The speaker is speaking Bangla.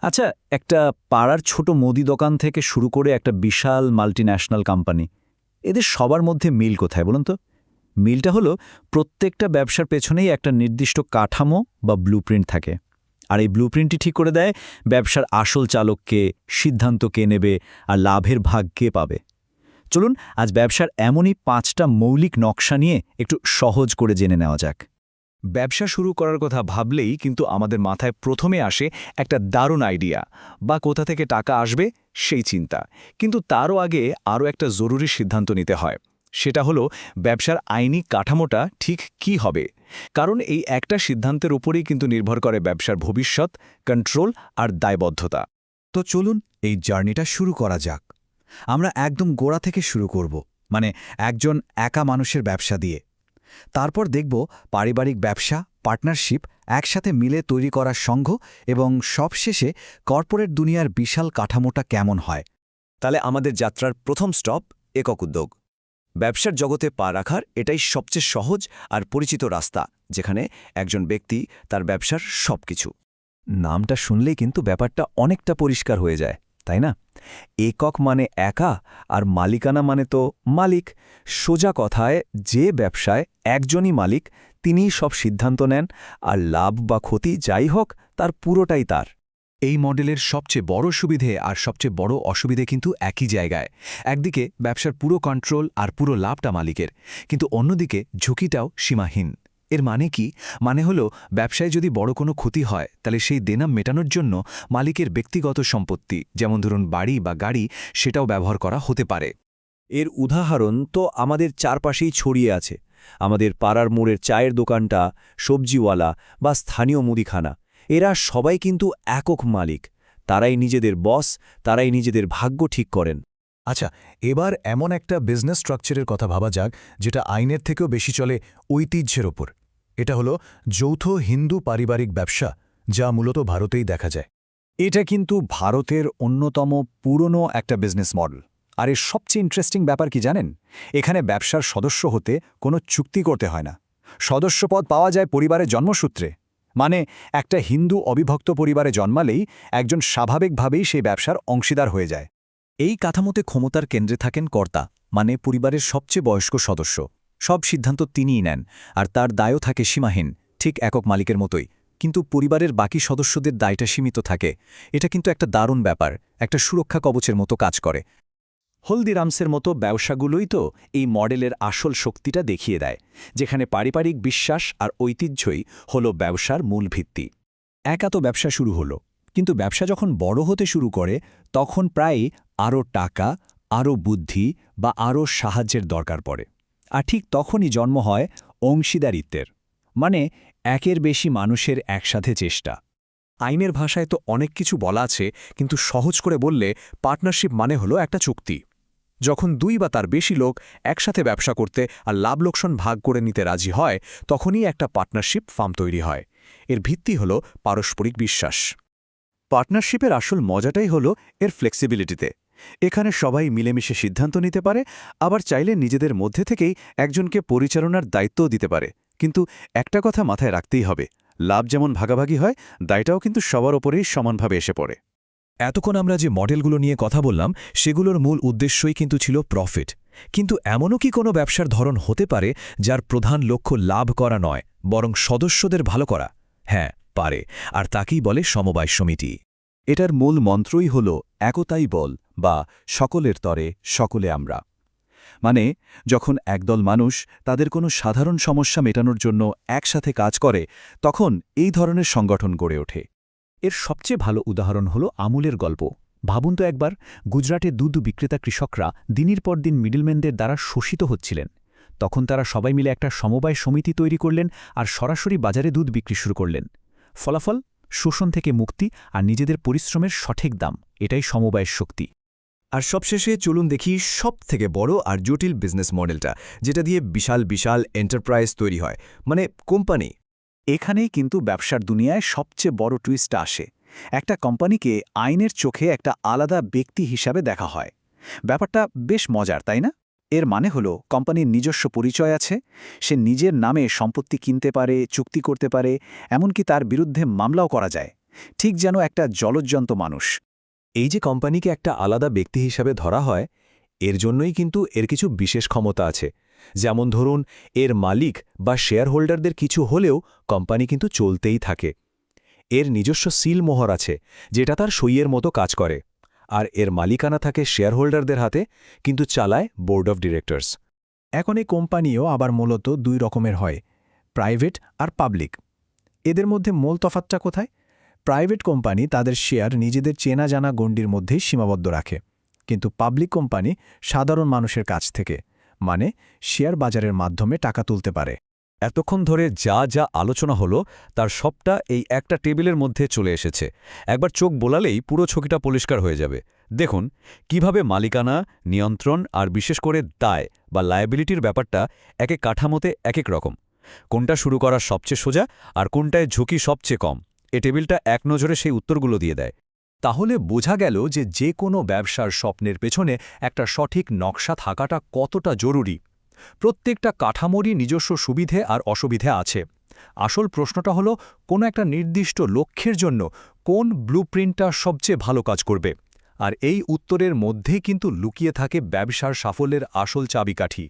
আচ্ছা, একটা পাড়ার ছোট মুদি দোকান থেকে শুরু করে একটা বিশাল মাল্টিন্যাশনাল কোম্পানি, এদের সবার মধ্যে মিল কোথায় বলুন তো? মিলটা হলো প্রত্যেকটা ব্যবসার পেছনেই একটা নির্দিষ্ট কাঠামো বা ব্লুপ্রিন্ট থাকে। আর এই ব্লুপ্রিন্টই ঠিক করে দেয় ব্যবসার আসল চালককে, সিদ্ধান্ত কে নেবে, আর লাভের ভাগ কে পাবে। চলুন আজ ব্যবসার এমনই 5টা মৌলিক নকশা নিয়ে একটু সহজ করে জেনে নেওয়া যাক। ব্যবসা শুরু করার কথা ভাবলেই কিন্তু আমাদের মাথায় প্রথমে আসে একটা দারুণ আইডিয়া বা কোথা থেকে টাকা আসবে সেই চিন্তা। কিন্তু তারও আগে আরও একটা জরুরি সিদ্ধান্ত নিতে হয়। সেটা হলো ব্যবসার আইনি কাঠামোটা ঠিক কি হবে। কারণ এই একটা সিদ্ধান্তের উপরেই কিন্তু নির্ভর করে ব্যবসার ভবিষ্যৎ, কন্ট্রোল আর দায়বদ্ধতা। তো চলুন এই জার্নিটা শুরু করা যাক। আমরা একদম গোড়া থেকে শুরু করব, মানে একজন একা মানুষের ব্যবসা দিয়ে। তারপর দেখব পারিবারিক ব্যবসা, পার্টনারশিপ, একসাথে মিলে তৈরি করা সংঘ এবং সবশেষে কর্পোরেট দুনিয়ার বিশাল কাঠামোটা কেমন হয়। তাহলে আমাদের যাত্রার প্রথম স্টপ একক উদ্যোগ। ব্যবসার জগতে পা রাখার এটাই সবচেয়ে সহজ আর পরিচিত রাস্তা, যেখানে একজন ব্যক্তি তার ব্যবসার সবকিছু। নামটা শুনলেই কিন্তু ব্যাপারটা অনেকটা পরিষ্কার হয়ে যায়, তাই না? একক মানে একা, আর মালিকানা মানে তো মালিক। সোজা কথায় যে ব্যবসায় একজনই মালিক, তিনিই সব সিদ্ধান্ত নেন, আর লাভ বা ক্ষতি যাই হোক তার পুরোটাই তার। এই মডেলের সবচেয়ে বড় সুবিধে আর সবচেয়ে বড় অসুবিধে কিন্তু একই জায়গায়। একদিকে ব্যবসার পুরো কন্ট্রোল আর পুরো লাভটা মালিকের, কিন্তু অন্যদিকে ঝুঁকিটাও সীমাহীন। এর মানে কি? মানে হলো ব্যবসায় যদি বড় কোনো ক্ষতি হয়, তাহলে সেই দেনা মেটানোর জন্য মালিকের ব্যক্তিগত সম্পত্তি, যেমন ধরুন বাড়ি বা গাড়ি, সেটাও ব্যবহার করা হতে পারে। এর উদাহরণ তো আমাদের চারপাশেই ছড়িয়ে আছে। আমাদের পাড়ার মোড়ের চায়ের দোকানটা, সবজিওয়ালা বা স্থানীয় মুদিখানা, এরা সবাই কিন্তু একক মালিক। তারাই নিজেদের বস, তারাই নিজেদের ভাগ্য ঠিক করেন। আচ্ছা, এবার এমন একটা বিজনেস স্ট্রাকচারের কথা ভাবা যাক যেটা আইনের থেকেও বেশি চলে ঐতিহ্যের ওপর। এটা হলো যৌথ হিন্দু পারিবারিক ব্যবসা, যা মূলত ভারতেই দেখা যায়। এটা কিন্তু ভারতের অন্যতম পুরনো একটা বিজনেস মডেল। আর এর সবচেয়ে ইন্টারেস্টিং ব্যাপার কি জানেন? এখানে ব্যবসার সদস্য হতে কোনো চুক্তি করতে হয় না। সদস্যপদ পাওয়া যায় পরিবারের জন্মসূত্রে। মানে একটা হিন্দু অবিভক্ত পরিবারে জন্মালেই একজন স্বাভাবিকভাবেই সেই ব্যবসার অংশীদার হয়ে যায়। এই কাঠামোতে ক্ষমতার কেন্দ্রে থাকেন কর্তা, মানে পরিবারের সবচেয়ে বয়স্ক সদস্য। সব সিদ্ধান্ত তিনিই নেন, আর তার দায়ও থাকে সীমাহীন, ঠিক একক মালিকের মতোই। কিন্তু পরিবারের বাকি সদস্যদের দায়টা সীমিত থাকে। এটা কিন্তু একটা দারুণ ব্যাপার, একটা সুরক্ষা কবচের মতো কাজ করে। হলদিরামসের মতো ব্যবসাগুলোই তো এই মডেলের আসল শক্তিটা দেখিয়ে দেয়, যেখানে পারিবারিক বিশ্বাস আর ঐতিহ্যই হলো ব্যবসার মূল ভিত্তি। একা তো ব্যবসা শুরু হলো, কিন্তু ব্যবসা যখন বড় হতে শুরু করে, তখন প্রায়ই আরও টাকা, আরও বুদ্ধি বা আরও সাহায্যের দরকার পড়ে। আর ঠিক তখনই জন্ম হয় অংশীদারিত্বের, মানে একের বেশি মানুষের একসাথে চেষ্টা। আইনের ভাষায় তো অনেক কিছু বলা আছে, কিন্তু সহজ করে বললে পার্টনারশিপ মানে হলো একটা চুক্তি। যখন দুই বা তার বেশি লোক একসাথে ব্যবসা করতে আর লাভ লোকসান ভাগ করে নিতে রাজি হয়, তখনই একটা পার্টনারশিপ ফার্ম তৈরি হয়। এর ভিত্তি হল পারস্পরিক বিশ্বাস। পার্টনারশিপের আসল মজাটাই হলো এর ফ্লেক্সিবিলিটিতে। এখানে সবাই মিলেমিশে সিদ্ধান্ত নিতে পারে, আবার চাইলে নিজেদের মধ্যে থেকেই একজনকে পরিচালনার দায়িত্বও দিতে পারে। কিন্তু একটা কথা মাথায় রাখতেই হবে, লাভ যেমন ভাগাভাগি হয়, দায়টাও কিন্তু সবার ওপরেই সমানভাবে এসে পড়ে। এতক্ষণ আমরা যে মডেলগুলো নিয়ে কথা বললাম, সেগুলোর মূল উদ্দেশ্যই কিন্তু ছিল প্রফিট। কিন্তু এমনও কি কোনো ব্যবসার ধরন হতে পারে যার প্রধান লক্ষ্য লাভ করা নয়, বরং সদস্যদের ভালো করা? হ্যাঁ, পারে। আর তাকেই বলে সমবায় সমিতি। এটার মূল মন্ত্রই হল একতাই বল, বা সকলের তরে সকলে আমরা। মানে যখন একদল মানুষ তাদের কোনো সাধারণ সমস্যা মেটানোর জন্য একসাথে কাজ করে, তখন এই ধরনের সংগঠন গড়ে ওঠে। এর সবচেয়ে ভালো উদাহরণ হলো আমুলের গল্প। ভাবুন তো একবার, গুজরাটে দুধ বিক্রেতা কৃষকরা দিনের পর দিন মিডলম্যানদের দ্বারা শোষিত হচ্ছিলেন। তখন তারা সবাই মিলে একটা সমবায় সমিতি তৈরি করলেন আর সরাসরি বাজারে দুধ বিক্রি শুরু করলেন। ফলাফল, শোষণ থেকে মুক্তি আর নিজেদের পরিশ্রমের সঠিক দাম। এটাই সমবায়ের শক্তি। আর সবশেষে চলুন দেখি সবথেকে বড় আর জটিল বিজনেস মডেলটা, যেটা দিয়ে বিশাল বিশাল এন্টারপ্রাইজ তৈরি হয়, মানে কোম্পানি। এখানেই কিন্তু ব্যবসার দুনিয়ায় সবচেয়ে বড় টুইস্টটা আসে। একটা কোম্পানিকে আইনের চোখে একটা আলাদা ব্যক্তি হিসাবে দেখা হয়। ব্যাপারটা বেশ মজার, তাই না? এর মানে হলো কোম্পানির নিজস্ব পরিচয় আছে, সে নিজের নামে সম্পত্তি কিনতে পারে, চুক্তি করতে পারে, এমনকি তার বিরুদ্ধে মামলাও করা যায়। ঠিক যেন একটা জলজ্জন্ত মানুষ। এই যে কোম্পানিকে একটা আলাদা ব্যক্তি হিসাবে ধরা হয়, এর জন্যই কিন্তু এর কিছু বিশেষ ক্ষমতা আছে। যেমন ধরুন, এর মালিক বা শেয়ার হোল্ডারদের কিছু হলেও কোম্পানি কিন্তু চলতেই থাকে। এর নিজস্ব সিল মোহর আছে, যেটা তার সইয়ের মতো কাজ করে। আর এর মালিকানা থাকে শেয়ার হোল্ডারদের হাতে, কিন্তু চালায় বোর্ড অফ ডিরেক্টরস। এখন এই কোম্পানিও আবার মূলত দুই রকমের হয়, প্রাইভেট আর পাবলিক। এদের মধ্যে মূল তফাৎটা কোথায়? প্রাইভেট কোম্পানি তাদের শেয়ার নিজেদের চেনা জানা গণ্ডির মধ্যেই সীমাবদ্ধ রাখে, কিন্তু পাবলিক কোম্পানি সাধারণ মানুষের কাছ থেকে, মানে শেয়ার বাজারের মাধ্যমে টাকা তুলতে পারে। এতক্ষণ ধরে যা যা আলোচনা হলো তার সবটা এই একটা টেবিলের মধ্যে চলে এসেছে। একবার চোখ বোলালেই পুরো ছবিটা পরিষ্কার হয়ে যাবে। দেখুন কিভাবে মালিকানা, নিয়ন্ত্রণ আর বিশেষ করে দায় বা লায়াবিলিটির ব্যাপারটা একে কাঠামোতে এক রকম। কোনটা শুরু করা সবচেয়ে সোজা আর কোনটায় ঝুঁকি সবচেয়ে কম, এ টেবিলটা এক নজরে সেই উত্তরগুলো দিয়ে দেয়। তাহলে বোঝা গেল যে কোনো ব্যবসার স্বপ্নের পেছনে একটা সঠিক নকশা থাকাটা কতটা জরুরি। প্রত্যেকটা কাঠামোরই নিজস্ব সুবিধে আর অসুবিধে আছে। আসল প্রশ্নটা হলো, কোনো একটা নির্দিষ্ট লক্ষ্যের জন্য কোন ব্লুপ্রিন্টটা সবচেয়ে ভালো কাজ করবে। আর এই উত্তরের মধ্যেই কিন্তু লুকিয়ে থাকে ব্যবসার সাফল্যের আসল চাবিকাঠি।